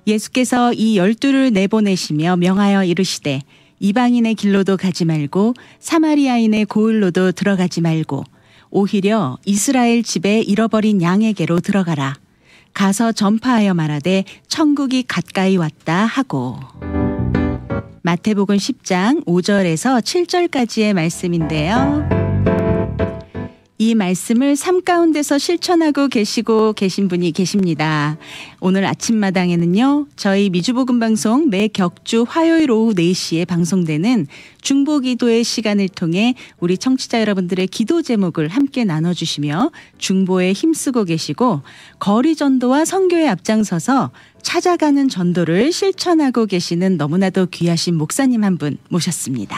예수께서 이 12를 내보내시며 명하여 이르시되 이방인의 길로도 가지 말고 사마리아인의 고을로도 들어가지 말고 오히려 이스라엘 집에 잃어버린 양에게로 들어가라. 가서 전파하여 말하되 천국이 가까이 왔다 하고. 마태복음 10장 5절에서 7절까지의 말씀인데요. 이 말씀을 삶 가운데서 실천하고 계신 분이 계십니다. 오늘 아침마당에는요, 저희 미주복음방송 매 격주 화요일 오후 4시에 방송되는 중보기도의 시간을 통해 우리 청취자 여러분들의 기도 제목을 함께 나눠주시며 중보에 힘쓰고 계시고 거리 전도와 선교에 앞장서서 찾아가는 전도를 실천하고 계시는 너무나도 귀하신 목사님 한 분 모셨습니다.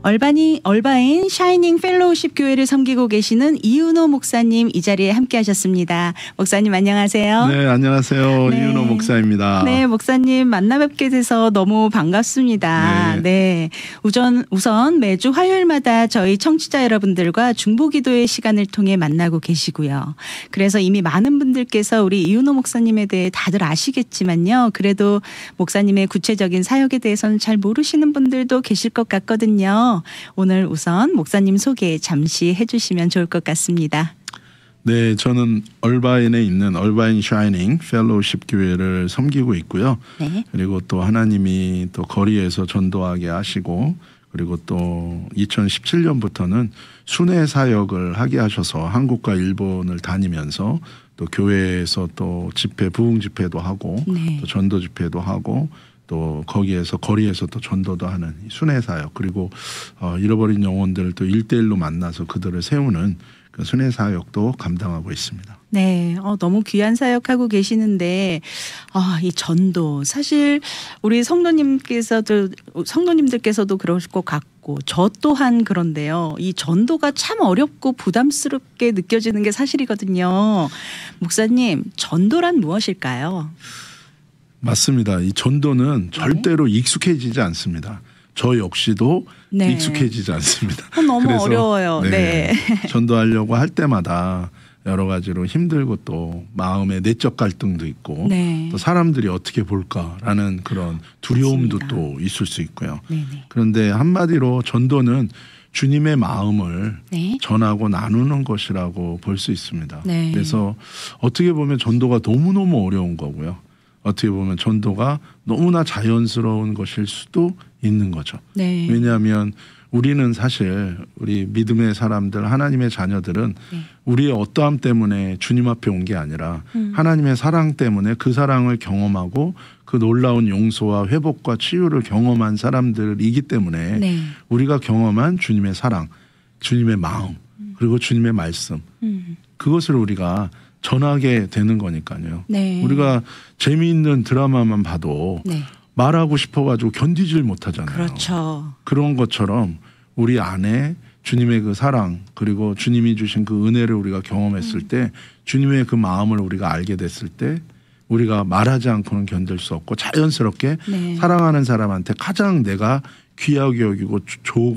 얼바인 샤이닝 펠로우십 교회를 섬기고 계시는 이은호 목사님 이 자리에 함께 하셨습니다. 목사님 안녕하세요. 네, 안녕하세요. 네. 이은호 목사입니다. 네, 목사님 만나 뵙게 돼서 너무 반갑습니다. 네. 우선 매주 화요일마다 저희 청취자 여러분들과 중보기도의 시간을 통해 만나고 계시고요. 그래서 이미 많은 분들께서 우리 이은호 목사님에 대해 다들 아시겠지만요. 그래도 목사님의 구체적인 사역에 대해서는 잘 모르시는 분들도 계실 것 같거든요. 오늘 우선 목사님 소개 잠시 해주시면 좋을 것 같습니다. 네, 저는 얼바인에 있는 얼바인 샤이닝 펠로우십 교회를 섬기고 있고요. 네. 그리고 또 하나님이 또 거리에서 전도하게 하시고 그리고 또 2017년부터는 순회 사역을 하게 하셔서 한국과 일본을 다니면서 또 교회에서 또 집회, 부흥 집회도 하고 네. 또 전도 집회도 하고 또 거기에서 거리에서 또 전도도 하는 순회 사역 그리고 잃어버린 영혼들을 또 1대1로 만나서 그들을 세우는 그 순회 사역도 감당하고 있습니다. 네, 너무 귀한 사역하고 계시는데 이 전도 사실 우리 성도님들께서도 그럴 것 같고 저 또한 그런데요. 이 전도가 참 어렵고 부담스럽게 느껴지는 게 사실이거든요. 목사님, 전도란 무엇일까요? 맞습니다. 이 전도는 절대로 익숙해지지 않습니다. 저 역시도 네. 익숙해지지 않습니다. 너무 그래서 어려워요. 네. 전도하려고 할 때마다 여러 가지로 힘들고 또 마음의 내적 갈등도 있고 네. 또 사람들이 어떻게 볼까라는 그런 두려움도 맞습니다. 또 있을 수 있고요. 네네. 그런데 한마디로 전도는 주님의 마음을 네. 전하고 나누는 것이라고 볼 수 있습니다. 네. 그래서 어떻게 보면 전도가 너무너무 어려운 거고요. 어떻게 보면 전도가 너무나 자연스러운 것일 수도 있는 거죠. 네. 왜냐하면 우리는 사실 우리 믿음의 사람들 하나님의 자녀들은 네. 우리의 어떠함 때문에 주님 앞에 온 게 아니라 하나님의 사랑 때문에 그 사랑을 경험하고 그 놀라운 용서와 회복과 치유를 경험한 사람들이기 때문에 네. 우리가 경험한 주님의 사랑, 주님의 마음 그리고 주님의 말씀 그것을 우리가 전하게 되는 거니까요. 네. 우리가 재미있는 드라마만 봐도 네. 말하고 싶어가지고 견디질 못하잖아요. 그렇죠. 그런 것처럼 우리 안에 주님의 그 사랑 그리고 주님이 주신 그 은혜를 우리가 경험했을 때 주님의 그 마음을 우리가 알게 됐을 때 우리가 말하지 않고는 견딜 수 없고 자연스럽게 네. 사랑하는 사람한테 가장 내가 귀하게 여기고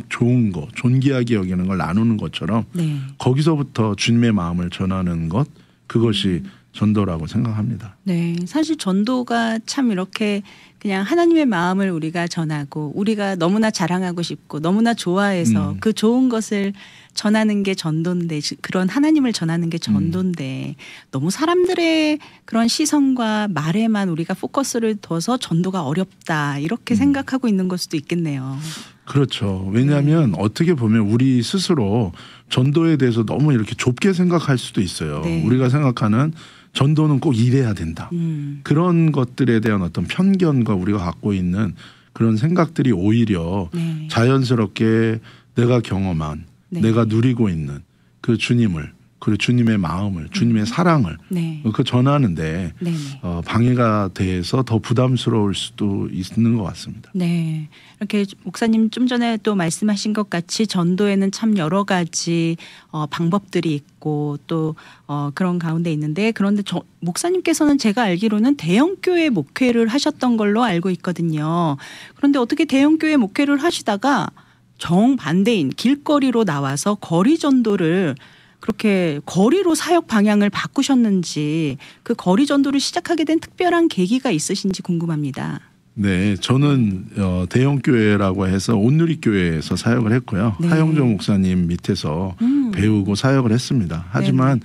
좋은 거 존귀하게 여기는 걸 나누는 것처럼 네. 거기서부터 주님의 마음을 전하는 것 그것이 전도라고 생각합니다. 네, 사실 전도가 참 이렇게 그냥 하나님의 마음을 우리가 전하고 우리가 너무나 자랑하고 싶고 너무나 좋아해서 그 좋은 것을 전하는 게 전도인데 그런 하나님을 전하는 게 전도인데 너무 사람들의 그런 시선과 말에만 우리가 포커스를 둬서 전도가 어렵다 이렇게 생각하고 있는 걸 수도 있겠네요. 그렇죠. 왜냐하면 어떻게 보면 우리 스스로 전도에 대해서 너무 이렇게 좁게 생각할 수도 있어요. 네. 우리가 생각하는 전도는 꼭 이래야 된다. 그런 것들에 대한 어떤 편견과 우리가 갖고 있는 그런 생각들이 오히려 네. 자연스럽게 내가 경험한 네. 내가 누리고 있는 그 주님을 그리고 주님의 마음을 주님의 사랑을 네. 그 전하는데 방해가 돼서 더 부담스러울 수도 있는 것 같습니다. 네, 이렇게 목사님 좀 전에 또 말씀하신 것 같이 전도에는 참 여러 가지 방법들이 있고 또 그런 가운데 있는데 그런데 목사님께서는 제가 알기로는 대형교회 목회를 하셨던 걸로 알고 있거든요. 그런데 어떻게 대형교회 목회를 하시다가 정반대인 길거리로 나와서 거리 전도를 그렇게 거리로 사역 방향을 바꾸셨는지 그 거리 전도를 시작하게 된 특별한 계기가 있으신지 궁금합니다. 네, 저는 대형 교회라고 해서 온누리 교회에서 사역을 했고요. 네. 하영조 목사님 밑에서 배우고 사역을 했습니다. 하지만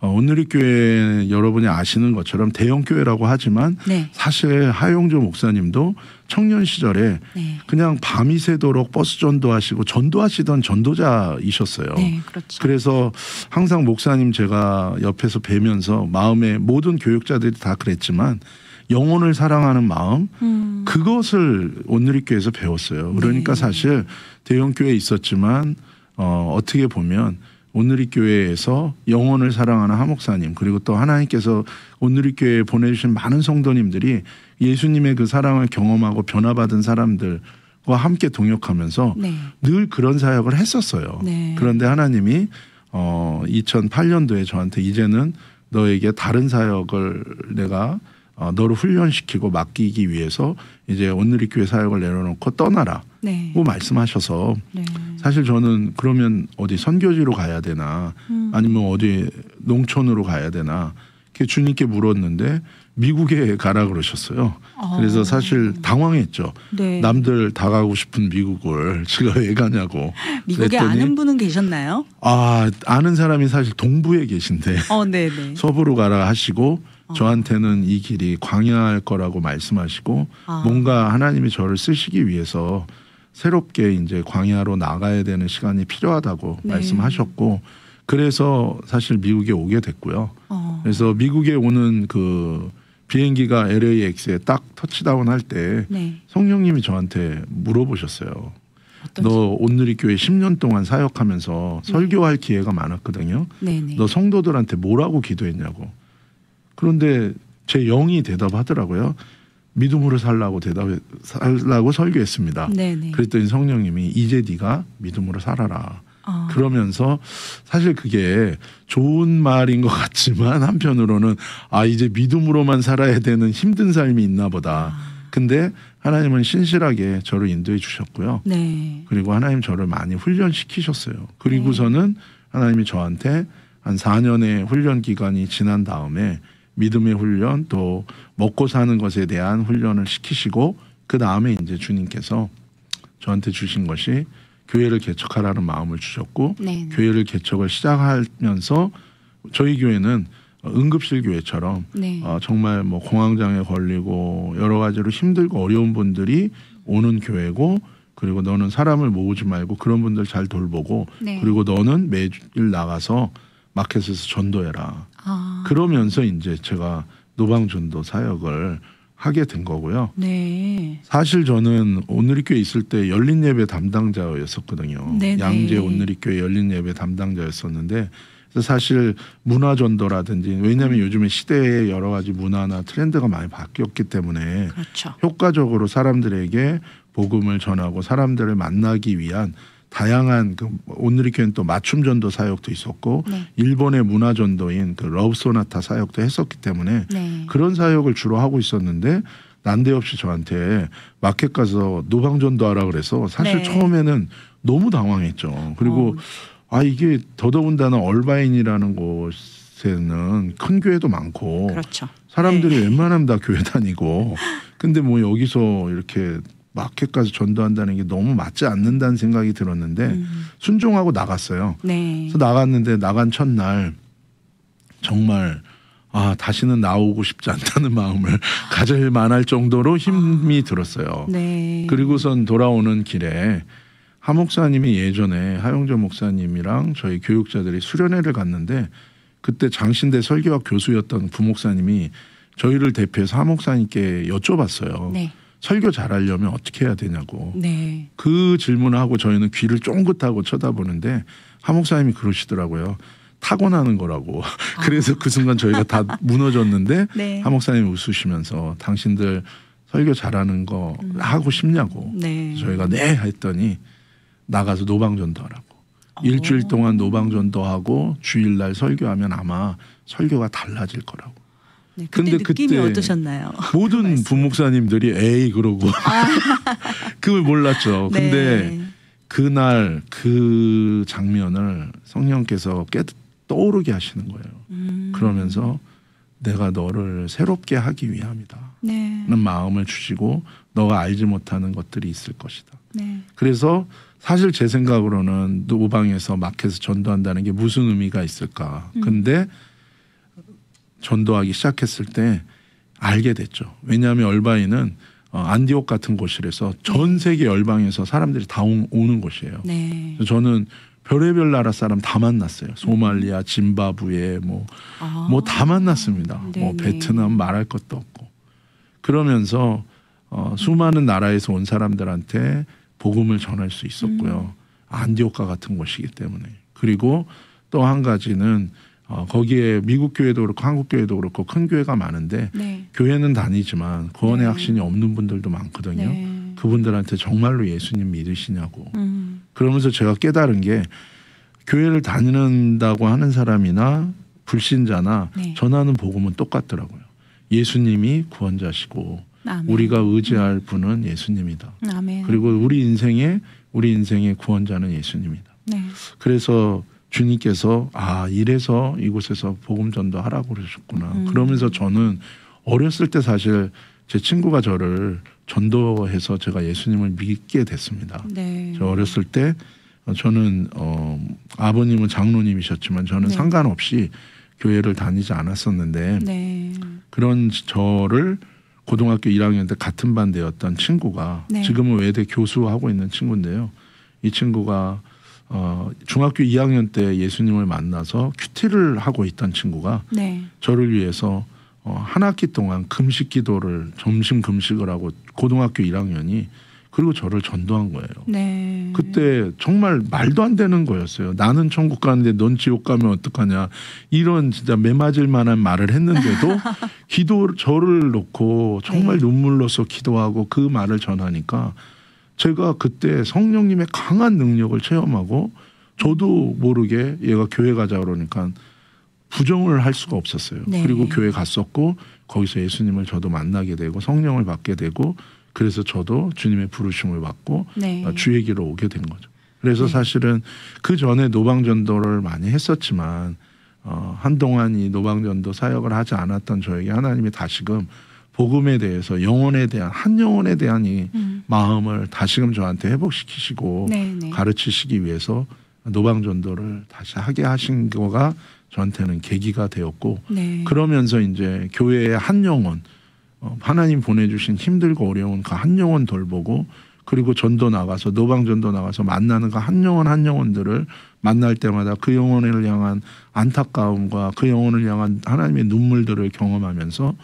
온누리 교회 여러분이 아시는 것처럼 대형 교회라고 하지만 네. 사실 하영조 목사님도 청년 시절에 네. 그냥 밤이 새도록 버스 전도하시고 전도하시던 전도자이셨어요. 네, 그렇죠. 그래서 항상 목사님 제가 옆에서 뵈면서 마음에 모든 교육자들이 다 그랬지만 영혼을 사랑하는 마음 그것을 온누리교회에서 배웠어요. 그러니까 네. 사실 대형교회에 있었지만 어떻게 보면 온누리교회에서 영혼을 사랑하는 하목사님 그리고 또 하나님께서 온누리교회에 보내주신 많은 성도님들이 예수님의 그 사랑을 경험하고 변화받은 사람들과 함께 동역하면서 네. 늘 그런 사역을 했었어요. 네. 그런데 하나님이 2008년도에 저한테 이제는 너에게 다른 사역을 내가 너를 훈련시키고 맡기기 위해서 이제 온누리교회 사역을 내려놓고 떠나라고 네. 말씀하셔서 네. 사실 저는 그러면 어디 선교지로 가야 되나 아니면 어디 농촌으로 가야 되나 이렇게 주님께 물었는데 미국에 가라 그러셨어요. 그래서 사실 당황했죠. 네. 남들 다 가고 싶은 미국을 제가 왜 가냐고. 미국에 아는 분은 계셨나요? 아는 사람이 사실 동부에 계신데 서부로 가라 하시고 저한테는 이 길이 광야일 거라고 말씀하시고 뭔가 하나님이 저를 쓰시기 위해서 새롭게 이제 광야로 나가야 되는 시간이 필요하다고 네. 말씀하셨고 그래서 사실 미국에 오게 됐고요. 그래서 미국에 오는 그 비행기가 LAX에 딱 터치다운 할 때 네. 성령님이 저한테 물어보셨어요. 너 온누리교회 10년 동안 사역하면서 네. 설교할 기회가 많았거든요. 네네. 너 성도들한테 뭐라고 기도했냐고. 그런데 제 영이 대답하더라고요. 믿음으로 살라고 설교했습니다. 네네. 그랬더니 성령님이 이제 네가 믿음으로 살아라. 그러면서 사실 그게 좋은 말인 것 같지만 한편으로는 이제 믿음으로만 살아야 되는 힘든 삶이 있나 보다. 근데 하나님은 신실하게 저를 인도해 주셨고요. 네. 그리고 하나님 저를 많이 훈련시키셨어요. 그리고서는 하나님이 저한테 한 4년의 훈련 기간이 지난 다음에 믿음의 훈련 또 먹고 사는 것에 대한 훈련을 시키시고 그 다음에 이제 주님께서 저한테 주신 것이 교회를 개척하라는 마음을 주셨고 네네. 교회를 개척을 시작하면서 저희 교회는 응급실 교회처럼 네. 정말 뭐 공황장애 걸리고 여러 가지로 힘들고 어려운 분들이 오는 교회고 그리고 너는 사람을 모으지 말고 그런 분들 잘 돌보고 네. 그리고 너는 매일 나가서 마켓에서 전도해라. 그러면서 이제 제가 노방전도 사역을 하게 된 거고요. 네. 사실 저는 온누리교회 있을 때 열린 예배 담당자였었거든요. 네네. 양재 온누리교회 열린 예배 담당자였었는데 그래서 사실 문화전도라든지 왜냐하면 요즘에 시대의 여러 가지 문화나 트렌드가 많이 바뀌었기 때문에 그렇죠. 효과적으로 사람들에게 복음을 전하고 사람들을 만나기 위한 다양한 그 온누리교회는 또 맞춤전도 사역도 있었고 네. 일본의 문화전도인 그 러브소나타 사역도 했었기 때문에 네. 그런 사역을 주로 하고 있었는데 난데없이 저한테 마켓 가서 노방전도하라 그래서 사실 네. 처음에는 너무 당황했죠. 그리고 이게 더더군다나 얼바인이라는 곳에는 큰 교회도 많고 그렇죠. 사람들이 네. 웬만하면 다 교회 다니고 근데 뭐 여기서 이렇게 마켓 가서 전도한다는 게 너무 맞지 않는다는 생각이 들었는데 순종하고 나갔어요. 네. 그래서 나갔는데 나간 첫날 정말 다시는 나오고 싶지 않다는 마음을 가질 만할 정도로 힘이 들었어요. 네. 그리고선 돌아오는 길에 하 목사님이 예전에 하영조 목사님이랑 저희 교육자들이 수련회를 갔는데 그때 장신대 설교학 교수였던 부목사님이 저희를 대표해서 하 목사님께 여쭤봤어요. 네. 설교 잘하려면 어떻게 해야 되냐고. 네. 그 질문을 하고 저희는 귀를 쫑긋하고 쳐다보는데 하 목사님이 그러시더라고요. 타고나는 거라고. 그래서 그 순간 저희가 다 무너졌는데 네. 하 목사님이 웃으시면서 당신들 설교 잘하는 거 하고 싶냐고. 네. 저희가 네 했더니 나가서 노방전도하라고. 일주일 동안 노방전도하고 주일날 설교하면 아마 설교가 달라질 거라고. 네, 근데 느낌이 어떠셨나요? 모든 부목사님들이 에이 그러고 그걸 몰랐죠. 근데 그날 그 장면을 성령께서 떠오르게 하시는 거예요. 그러면서 내가 너를 새롭게 하기 위함이다. 네. 는 마음을 주시고 너가 알지 못하는 것들이 있을 것이다. 네. 그래서 사실 제 생각으로는 노방에서 마켓에서 전도한다는 게 무슨 의미가 있을까. 근데 전도하기 시작했을 때 알게 됐죠. 왜냐하면 얼바인은 안디옥 같은 곳이라서 전 세계 열방에서 사람들이 다 오는 곳이에요. 네. 저는 별의별 나라 사람 다 만났어요. 소말리아, 짐바브웨 뭐 다 만났습니다. 뭐 베트남 말할 것도 없고. 그러면서 수많은 나라에서 온 사람들한테 복음을 전할 수 있었고요. 안디옥과 같은 곳이기 때문에. 그리고 또 한 가지는 거기에 미국 교회도 그렇고 한국 교회도 그렇고 큰 교회가 많은데 네. 교회는 다니지만 구원의 확신이 없는 분들도 많거든요. 네. 그분들한테 정말로 예수님 믿으시냐고. 그러면서 제가 깨달은 게 교회를 다니는다고 하는 사람이나 불신자나 네. 전하는 복음은 똑같더라고요. 예수님이 구원자시고 아멘. 우리가 의지할 분은 예수님이다. 아멘. 그리고 우리 인생의 구원자는 예수님이다. 네. 그래서 주님께서 이래서 이곳에서 복음 전도하라고 그러셨구나. 그러면서 저는 어렸을 때 사실 제 친구가 저를 전도해서 제가 예수님을 믿게 됐습니다. 네. 저 어렸을 때 저는 아버님은 장로님이셨지만 저는 네. 상관없이 교회를 다니지 않았었는데 네. 그런 저를 고등학교 1학년 때 같은 반대였던 친구가 네. 지금은 외대 교수하고 있는 친구인데요. 이 친구가 중학교 2학년 때 예수님을 만나서 큐티를 하고 있던 친구가 네. 저를 위해서 한 학기 동안 금식 기도를 점심 금식을 하고 고등학교 1학년이 그리고 저를 전도한 거예요. 네. 그때 정말 말도 안 되는 거였어요. 나는 천국 가는데 넌 지옥 가면 어떡하냐. 이런 진짜 매맞을 만한 말을 했는데도 저를 놓고 정말 네. 눈물로서 기도하고 그 말을 전하니까 제가 그때 성령님의 강한 능력을 체험하고 저도 모르게 얘가 교회 가자 그러니까 부정을 할 수가 없었어요. 네. 그리고 교회 갔었고 거기서 예수님을 저도 만나게 되고 성령을 받게 되고 그래서 저도 주님의 부르심을 받고 네. 주의 길로 오게 된 거죠. 그래서 네. 사실은 그 전에 노방전도를 많이 했었지만 한동안 이 노방전도 사역을 하지 않았던 저에게 하나님이 다시금 복음에 대해서 영혼에 대한 한 영혼에 대한 이 마음을 다시금 저한테 회복시키시고 네네. 가르치시기 위해서 노방전도를 다시 하게 하신 거가 저한테는 계기가 되었고 네. 그러면서 이제 교회의 한 영혼 하나님 보내주신 힘들고 어려운 그 한 영혼 돌보고 그리고 전도 나가서 노방전도 나가서 만나는 그 한 영혼들을 만날 때마다 그 영혼을 향한 안타까움과 그 영혼을 향한 하나님의 눈물들을 경험하면서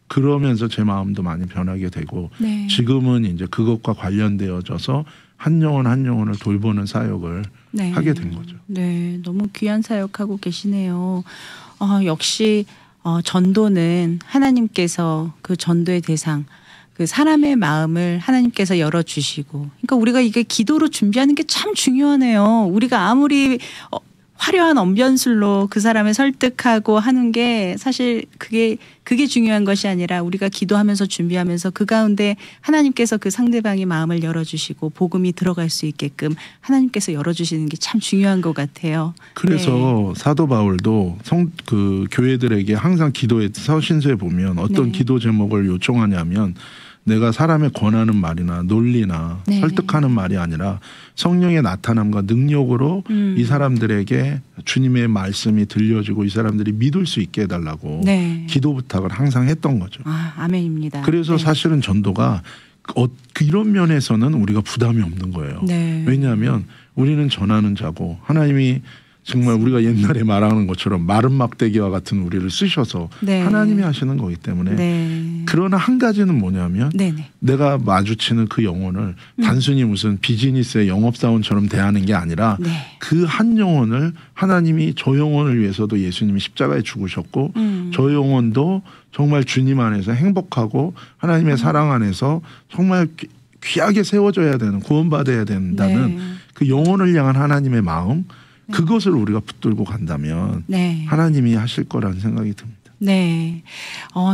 그러면서 제 마음도 많이 변하게 되고 네. 지금은 이제 그것과 관련되어져서 한 영혼을 돌보는 사역을 네. 하게 된 거죠. 네, 너무 귀한 사역하고 계시네요. 역시 전도는 하나님께서 그 전도의 대상, 그 사람의 마음을 하나님께서 열어주시고, 그러니까 우리가 이게 기도로 준비하는 게 참 중요하네요. 우리가 아무리 화려한 언변술로 그 사람을 설득하고 하는 게 사실 그게 중요한 것이 아니라 우리가 기도하면서 준비하면서 그 가운데 하나님께서 그 상대방의 마음을 열어주시고 복음이 들어갈 수 있게끔 하나님께서 열어주시는 게 참 중요한 것 같아요. 그래서 네. 사도 바울도 그 교회들에게 항상 기도의 서신서에 보면 어떤 네. 기도 제목을 요청하냐면 내가 사람의 권하는 말이나 논리나 네. 설득하는 말이 아니라 성령의 나타남과 능력으로 이 사람들에게 주님의 말씀이 들려지고 이 사람들이 믿을 수 있게 해달라고 네. 기도 부탁을 항상 했던 거죠. 아멘입니다. 그래서 네. 사실은 전도가 이런 면에서는 우리가 부담이 없는 거예요. 네. 왜냐하면 우리는 전하는 자고 하나님이 정말 우리가 옛날에 말하는 것처럼 마른 막대기와 같은 우리를 쓰셔서 네. 하나님이 하시는 거기 때문에 네. 그러나 한 가지는 뭐냐면 네네. 내가 마주치는 그 영혼을 단순히 무슨 비즈니스의 영업사원처럼 대하는 게 아니라 네. 그 한 영혼을 하나님이 저 영혼을 위해서도 예수님이 십자가에 죽으셨고 저 영혼도 정말 주님 안에서 행복하고 하나님의 사랑 안에서 정말 귀하게 세워져야 되는 구원받아야 된다는 네. 그 영혼을 향한 하나님의 마음 그것을 우리가 붙들고 간다면 네. 하나님이 하실 거라는 생각이 듭니다. 네,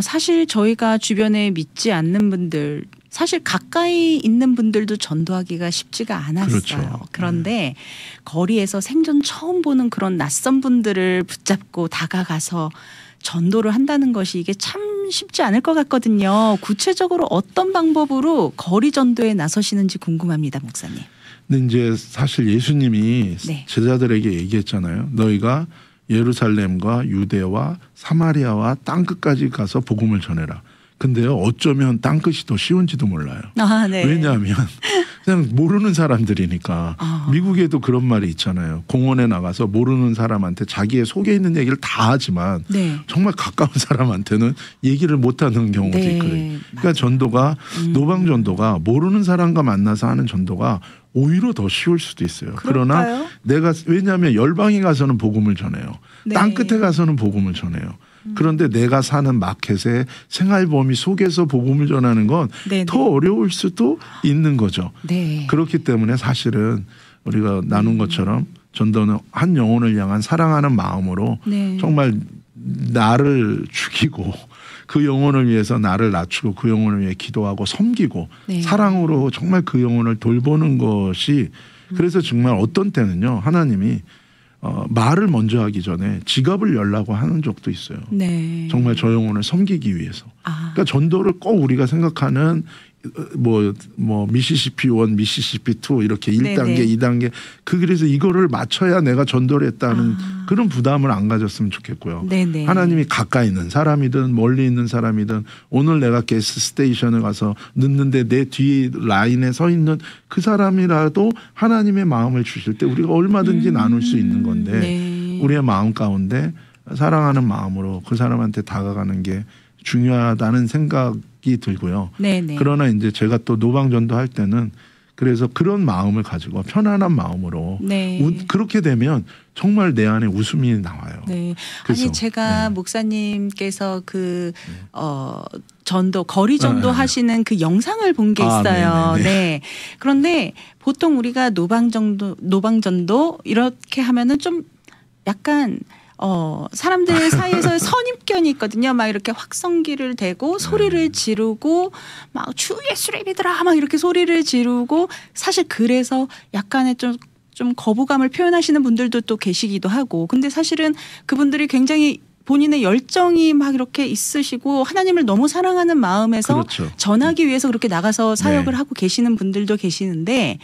사실 저희가 주변에 믿지 않는 분들 사실 가까이 있는 분들도 전도하기가 쉽지가 않았어요. 그렇죠. 그런데 거리에서 생전 처음 보는 그런 낯선 분들을 붙잡고 다가가서 전도를 한다는 것이 이게 참 쉽지 않을 것 같거든요. 구체적으로 어떤 방법으로 거리 전도에 나서시는지 궁금합니다, 목사님. 근데 이제 사실 예수님이 네. 제자들에게 얘기했잖아요. 너희가 예루살렘과 유대와 사마리아와 땅끝까지 가서 복음을 전해라. 근데요, 어쩌면 땅끝이 더 쉬운지도 몰라요. 네. 왜냐하면 그냥 모르는 사람들이니까. 미국에도 그런 말이 있잖아요. 공원에 나가서 모르는 사람한테 자기의 속에 있는 얘기를 다 하지만 네. 정말 가까운 사람한테는 얘기를 못하는 경우도 네. 있거든요. 그러니까 전도가 노방 전도가 모르는 사람과 만나서 하는 전도가 오히려 더 쉬울 수도 있어요. 그럴까요? 그러나 내가 왜냐하면 열방에 가서는 복음을 전해요. 네. 땅 끝에 가서는 복음을 전해요. 그런데 내가 사는 마켓의 생활 범위 속에서 복음을 전하는 건 더 어려울 수도 있는 거죠. 네. 그렇기 때문에 사실은 우리가 나눈 것처럼 전도는 한 영혼을 향한 사랑하는 마음으로 네. 정말 나를 죽이고 그 영혼을 위해서 나를 낮추고 그 영혼을 위해 기도하고 섬기고 네. 사랑으로 정말 그 영혼을 돌보는 것이 그래서 정말 어떤 때는요 하나님이 말을 먼저 하기 전에 지갑을 열라고 하는 적도 있어요. 네. 정말 저 영혼을 섬기기 위해서. 그러니까 전도를 꼭 우리가 생각하는 뭐 미시시피 1, 미시시피 2 이렇게 1단계, 네네. 2단계 그래서 이거를 맞춰야 내가 전도를 했다는 그런 부담을 안 가졌으면 좋겠고요. 네네. 하나님이 가까이 있는 사람이든 멀리 있는 사람이든 오늘 내가 게스 스테이션에 가서 늦는데 내 뒤에 라인에 서 있는 그 사람이라도 하나님의 마음을 주실 때 우리가 얼마든지 나눌 수 있는 건데 네. 우리의 마음 가운데 사랑하는 마음으로 그 사람한테 다가가는 게 중요하다는 생각이 들고요. 네네. 그러나 이제 제가 또 노방전도 할 때는 그래서 그런 마음을 가지고 편안한 마음으로 네. 그렇게 되면 정말 내 안에 웃음이 나와요. 네. 그래서, 아니 제가 목사님께서 전도 거리 전도 하시는 그 영상을 본 게 있어요. 네. 그런데 보통 우리가 노방 전도 이렇게 하면은 좀 약간 사람들 사이에서 선입견이 있거든요. 막 이렇게 확성기를 대고 소리를 지르고 막 주 예수를 믿으라 막 이렇게 소리를 지르고 사실 그래서 약간의 좀 거부감을 표현하시는 분들도 또 계시기도 하고 근데 사실은 그분들이 굉장히 본인의 열정이 막 이렇게 있으시고 하나님을 너무 사랑하는 마음에서 그렇죠. 전하기 위해서 그렇게 나가서 사역을 하고 계시는 분들도 계시는데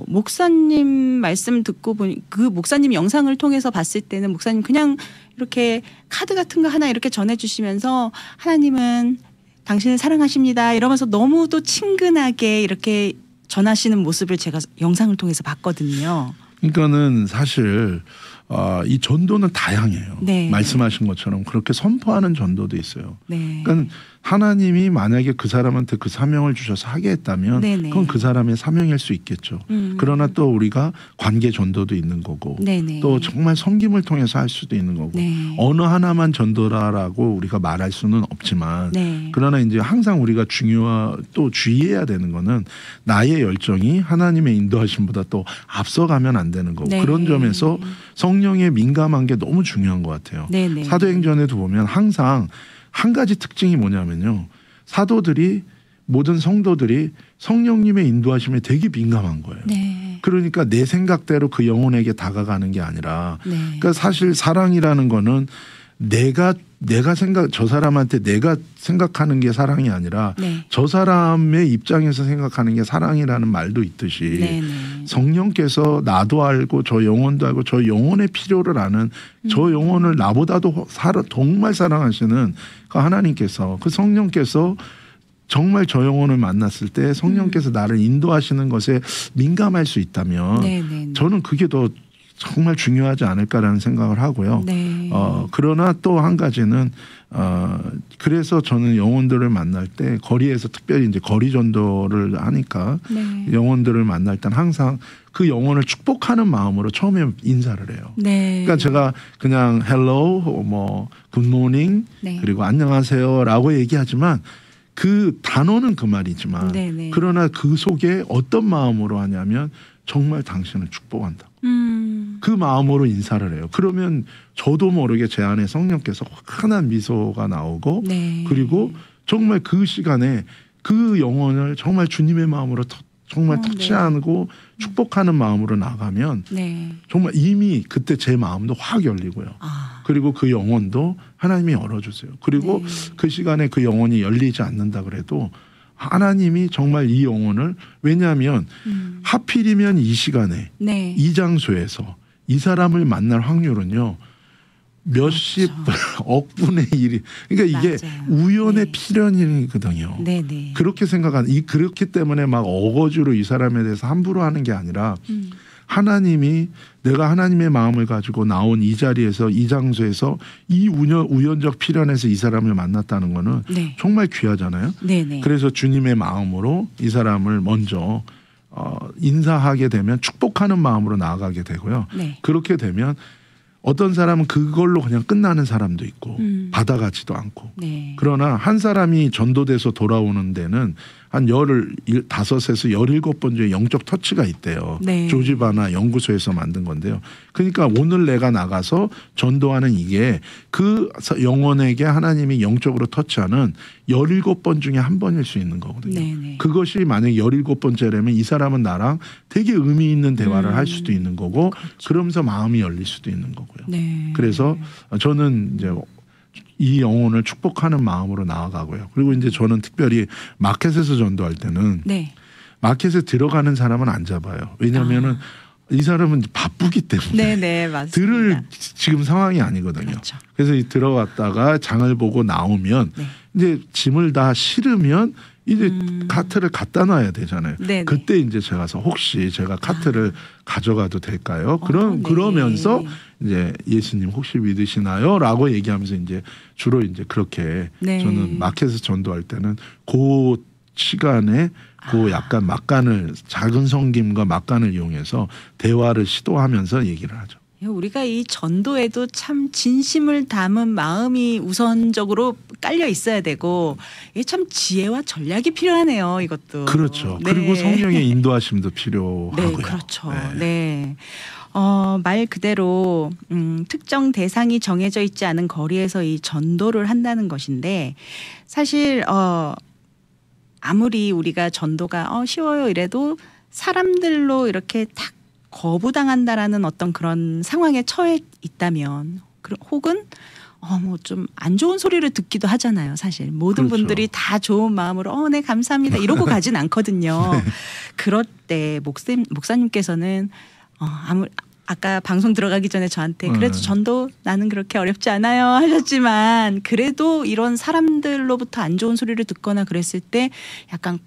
목사님 말씀 듣고 보니 그 목사님 영상을 통해서 봤을 때는 목사님 그냥 이렇게 카드 같은 거 하나 이렇게 전해주시면서 하나님은 당신을 사랑하십니다 이러면서 너무도 친근하게 이렇게 전하시는 모습을 제가 영상을 통해서 봤거든요. 그러니까는 사실 이 전도는 다양해요. 네. 말씀하신 것처럼 그렇게 선포하는 전도도 있어요. 네. 그러니까 하나님이 만약에 그 사람한테 그 사명을 주셔서 하게 했다면 네네. 그건 그 사람의 사명일 수 있겠죠. 그러나 또 우리가 관계 전도도 있는 거고 네네. 또 정말 섬김을 통해서 할 수도 있는 거고 네. 어느 하나만 전도라라고 우리가 말할 수는 없지만 네. 그러나 이제 항상 우리가 또 주의해야 되는 거는 나의 열정이 하나님의 인도하심보다 또 앞서가면 안 되는 거고 네. 그런 점에서 성령에 민감한 게 너무 중요한 것 같아요. 네네. 사도행전에도 보면 항상 한 가지 특징이 뭐냐면요. 사도들이 모든 성도들이 성령님의 인도하심에 되게 민감한 거예요. 네. 그러니까 내 생각대로 그 영혼에게 다가가는 게 아니라 네. 그러니까 사실 사랑이라는 거는 저 사람한테 내가 생각하는 게 사랑이 아니라 네. 저 사람의 입장에서 생각하는 게 사랑이라는 말도 있듯이 네네. 성령께서 나도 알고 저 영혼도 알고 저 영혼의 필요를 아는 저 영혼을 나보다도 정말 사랑하시는 그 하나님께서 그 성령께서 정말 저 영혼을 만났을 때 성령께서 나를 인도하시는 것에 민감할 수 있다면 네네. 저는 그게 더 정말 중요하지 않을까라는 생각을 하고요. 네. 그러나 또 한 가지는 그래서 저는 영혼들을 만날 때 거리에서 특별히 이제 거리 전도를 하니까 네. 영혼들을 만날 땐 항상 그 영혼을 축복하는 마음으로 처음에 인사를 해요. 네. 그러니까 제가 그냥 hello, 뭐 good morning 네. 그리고 안녕하세요라고 얘기하지만 그 단어는 그 말이지만 네네. 그러나 그 속에 어떤 마음으로 하냐면 정말 당신을 축복한다. 그 마음으로 인사를 해요. 그러면 저도 모르게 제 안에 성령께서 환한 미소가 나오고 네. 그리고 정말 그 시간에 그 영혼을 정말 주님의 마음으로 정말 터치하고 축복하는 마음으로 나가면 정말 이미 그때 제 마음도 확 열리고요. 그리고 그 영혼도 하나님이 열어주세요. 그리고 그 시간에 그 영혼이 열리지 않는다 그래도 하나님이 정말 이 영혼을 왜냐하면 하필이면 이 시간에 이 장소에서 이 사람을 만날 확률은요. 몇십 억분의 1이 그러니까 이게 우연의 필연이거든요. 그렇게 생각하는 그렇기 때문에 막 어거지로 이 사람에 대해서 함부로 하는 게 아니라 하나님이 내가 하나님의 마음을 가지고 나온 이 자리에서 이 장소에서 이 우연적 필연에서 이 사람을 만났다는 거는 정말 귀하잖아요. 그래서 주님의 마음으로 이 사람을 먼저 인사하게 되면 축복하는 마음으로 나아가게 되고요. 그렇게 되면 어떤 사람은 그걸로 그냥 끝나는 사람도 있고 받아가지도 않고 그러나 한 사람이 전도돼서 돌아오는 데는 한 15에서 17번 중에 영적 터치가 있대요. 조지바나 연구소에서 만든 건데요. 그러니까 오늘 내가 나가서 전도하는 이게 그 영혼에게 하나님이 영적으로 터치하는 17번 중에 한 번일 수 있는 거거든요. 그것이 만약에 17번째라면 이 사람은 나랑 되게 의미 있는 대화를 할 수도 있는 거고 그러면서 마음이 열릴 수도 있는 거고요. 그래서 저는 이제 이 영혼을 축복하는 마음으로 나아가고요. 그리고 이제 저는 특별히 마켓에서 전도할 때는 마켓에 들어가는 사람은 안 잡아요. 왜냐하면은 이 사람은 바쁘기 때문에 맞습니다. 들을 지금 상황이 아니거든요. 그래서 들어갔다가 장을 보고 나오면 이제 짐을 다 실으면 이제 카트를 갖다 놔야 되잖아요. 그때 이제 제가 가서 혹시 제가 카트를 가져가도 될까요? 그러면서 이제 예수님 혹시 믿으시나요? 라고 얘기하면서 이제 주로 이제 그렇게 저는 마켓에서 전도할 때는 그 시간에 그 약간 막간을 작은 섬김과 막간을 이용해서 대화를 시도하면서 얘기를 하죠. 우리가 이 전도에도 참 진심을 담은 마음이 우선적으로 깔려 있어야 되고 이게 참 지혜와 전략이 필요하네요. 이것도. 그렇죠. 그리고 성령의 인도하심도 필요하고요. 그렇죠. 말 그대로 특정 대상이 정해져 있지 않은 거리에서 이 전도를 한다는 것인데 사실 아무리 우리가 전도가 쉬워요 이래도 사람들로 이렇게 탁 거부당한다라는 어떤 그런 상황에 처해 있다면 혹은 뭐 좀 안 좋은 소리를 듣기도 하잖아요. 사실 모든 분들이 다 좋은 마음으로 네 감사합니다 이러고 가진 않거든요. 그럴 때 목사님께서는 아까 방송 들어가기 전에 저한테 그래도 전도 나는 그렇게 어렵지 않아요 하셨지만 그래도 이런 사람들로부터 안 좋은 소리를 듣거나 그랬을 때 약간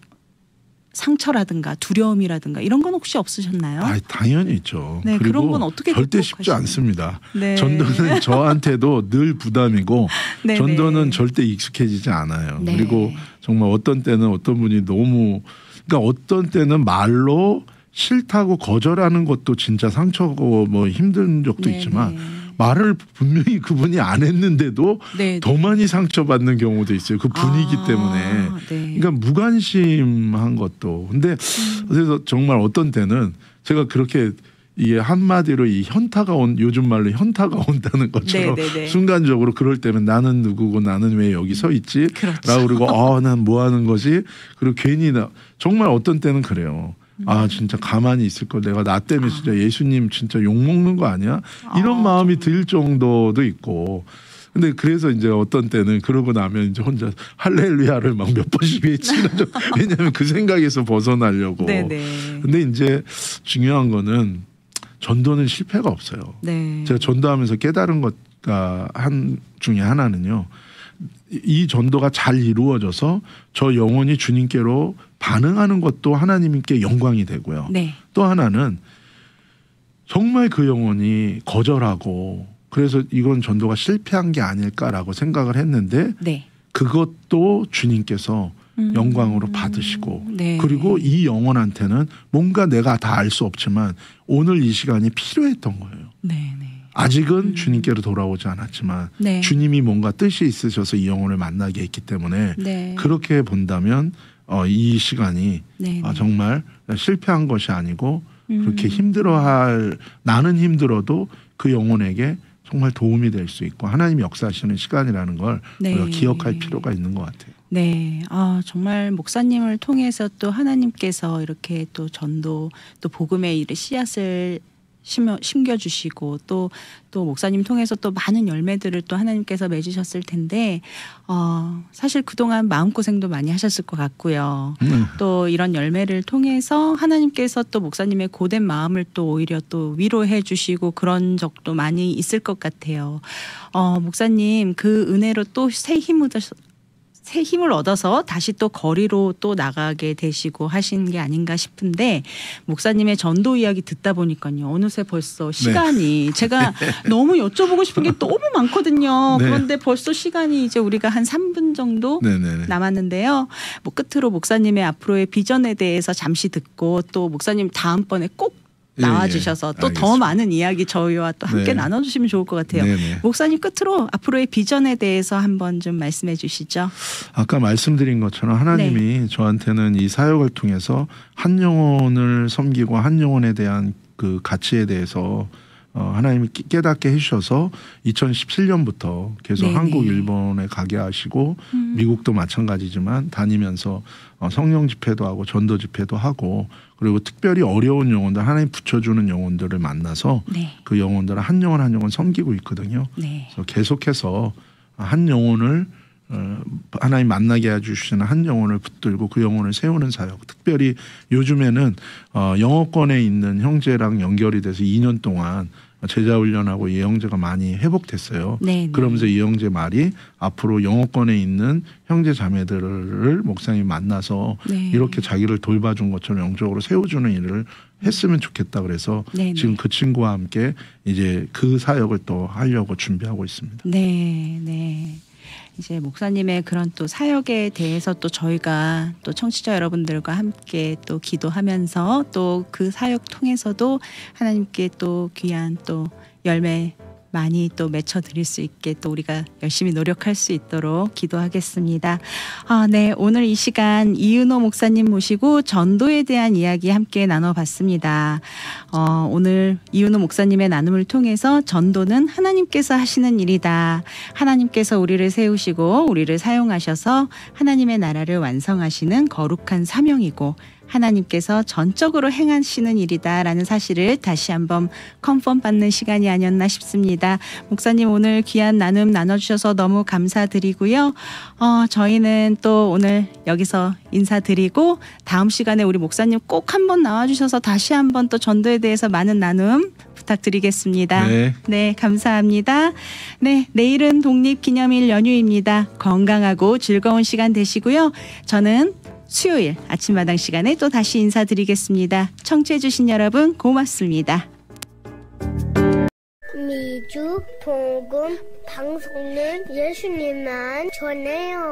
상처라든가 두려움이라든가 이런 건 혹시 없으셨나요? 당연히 있죠. 그리고 그런 건 어떻게 절대 쉽지 않습니다. 전도는 저한테도 늘 부담이고 전도는 절대 익숙해지지 않아요. 그리고 정말 어떤 때는 어떤 분이 너무 그러니까 어떤 때는 말로 싫다고 거절하는 것도 진짜 상처고 뭐 힘든 적도 있지만 말을 분명히 그분이 안 했는데도 더 많이 상처받는 경우도 있어요. 그 분위기 때문에. 그러니까 무관심한 것도. 근데 그래서 정말 어떤 때는 제가 그렇게 이게 한마디로 이 현타가 요즘 말로 현타가 온다는 것처럼 순간적으로 그럴 때면 나는 누구고 나는 왜 여기 서 있지? 라고 그러고 난 뭐 하는 거지? 그리고 괜히 정말 어떤 때는 그래요. 진짜 가만히 있을 걸 내가 나 때문에 진짜 예수님 진짜 욕먹는 거 아니야? 이런 마음이 들 정도도 있고. 근데 그래서 이제 어떤 때는 그러고 나면 이제 혼자 할렐루야를 막 몇 번씩 외치는 왜냐하면 그 생각에서 벗어나려고. 근데 이제 중요한 거는 전도는 실패가 없어요. 제가 전도하면서 깨달은 것가 중에 하나는요. 이 전도가 잘 이루어져서 저 영혼이 주님께로 반응하는 것도 하나님께 영광이 되고요. 또 하나는 정말 그 영혼이 거절하고 그래서 이건 전도가 실패한 게 아닐까라고 생각을 했는데 그것도 주님께서 영광으로 받으시고 그리고 이 영혼한테는 뭔가 내가 다 알 수 없지만 오늘 이 시간이 필요했던 거예요. 아직은 주님께로 돌아오지 않았지만 주님이 뭔가 뜻이 있으셔서 이 영혼을 만나게 했기 때문에 그렇게 본다면 이 시간이 정말 실패한 것이 아니고 그렇게 힘들어할 나는 힘들어도 그 영혼에게 정말 도움이 될 수 있고 하나님이 역사하시는 시간이라는 걸 네. 우리가 기억할 필요가 있는 것 같아요. 네, 정말 목사님을 통해서 또 하나님께서 이렇게 또 전도 또 복음의 일의 씨앗을 심겨주시고 또 목사님 통해서 또 많은 열매들을 또 하나님께서 맺으셨을 텐데 사실 그동안 마음고생도 많이 하셨을 것 같고요. 또 이런 열매를 통해서 하나님께서 또 목사님의 고된 마음을 또 오히려 또 위로해 주시고 그런 적도 많이 있을 것 같아요. 목사님 그 은혜로 또 새 힘을 얻어서 다시 또 거리로 또 나가게 되시고 하신 게 아닌가 싶은데 목사님의 전도 이야기 듣다 보니까요. 어느새 벌써 시간이 네. 제가 너무 여쭤보고 싶은 게 너무 많거든요. 네. 그런데 벌써 시간이 이제 우리가 한 3분 정도 네네네. 남았는데요. 뭐 끝으로 목사님의 앞으로의 비전에 대해서 잠시 듣고 또 목사님 다음번에 꼭 나와주셔서 또 더 많은 이야기 저희와 또 함께 나눠주시면 좋을 것 같아요. 네네. 목사님 끝으로 앞으로의 비전에 대해서 한번 좀 말씀해 주시죠. 아까 말씀드린 것처럼 하나님이 저한테는 이 사역을 통해서 한 영혼을 섬기고 한 영혼에 대한 그 가치에 대해서 하나님이 깨닫게 해주셔서 2017년부터 계속 네네. 한국, 일본에 가게 하시고 미국도 마찬가지지만 다니면서 성령 집회도 하고 전도 집회도 하고 그리고 특별히 어려운 영혼들 하나님 붙여주는 영혼들을 만나서 네. 그 영혼들을 한 영혼 한 영혼 섬기고 있거든요. 네. 그래서 계속해서 한 영혼을 하나님 만나게 해주시는 한 영혼을 붙들고 그 영혼을 세우는 사역. 특별히 요즘에는 영어권에 있는 형제랑 연결이 돼서 2년 동안 제자 훈련하고 이 형제가 많이 회복됐어요. 네네. 그러면서 이 형제 말이 앞으로 영어권에 있는 형제 자매들을 목사님이 만나서 네. 이렇게 자기를 돌봐준 것처럼 영적으로 세워주는 일을 했으면 좋겠다 그래서 네네. 지금 그 친구와 함께 이제 그 사역을 또 하려고 준비하고 있습니다. 네, 네. 이제 목사님의 그런 또 사역에 대해서 또 저희가 또 청취자 여러분들과 함께 또 기도하면서 또 그 사역 통해서도 하나님께 또 귀한 또 열매 많이 또 맺혀드릴 수 있게 또 우리가 열심히 노력할 수 있도록 기도하겠습니다. 네, 오늘 이 시간 이은호 목사님 모시고 전도에 대한 이야기 함께 나눠봤습니다. 오늘 이은호 목사님의 나눔을 통해서 전도는 하나님께서 하시는 일이다. 하나님께서 우리를 세우시고 우리를 사용하셔서 하나님의 나라를 완성하시는 거룩한 사명이고 하나님께서 전적으로 행하시는 일이다라는 사실을 다시 한번 컨펌 받는 시간이 아니었나 싶습니다. 목사님 오늘 귀한 나눔 나눠주셔서 너무 감사드리고요. 저희는 또 오늘 여기서 인사드리고 다음 시간에 우리 목사님 꼭 한번 나와주셔서 다시 한번 또 전도에 대해서 많은 나눔 부탁드리겠습니다. 네, 감사합니다. 네, 내일은 독립기념일 연휴입니다. 건강하고 즐거운 시간 되시고요. 저는 수요일 아침마당 시간에 또 다시 인사드리겠습니다. 청취해주신 여러분 고맙습니다. 미주 복음 방송은 예수님만 전해요.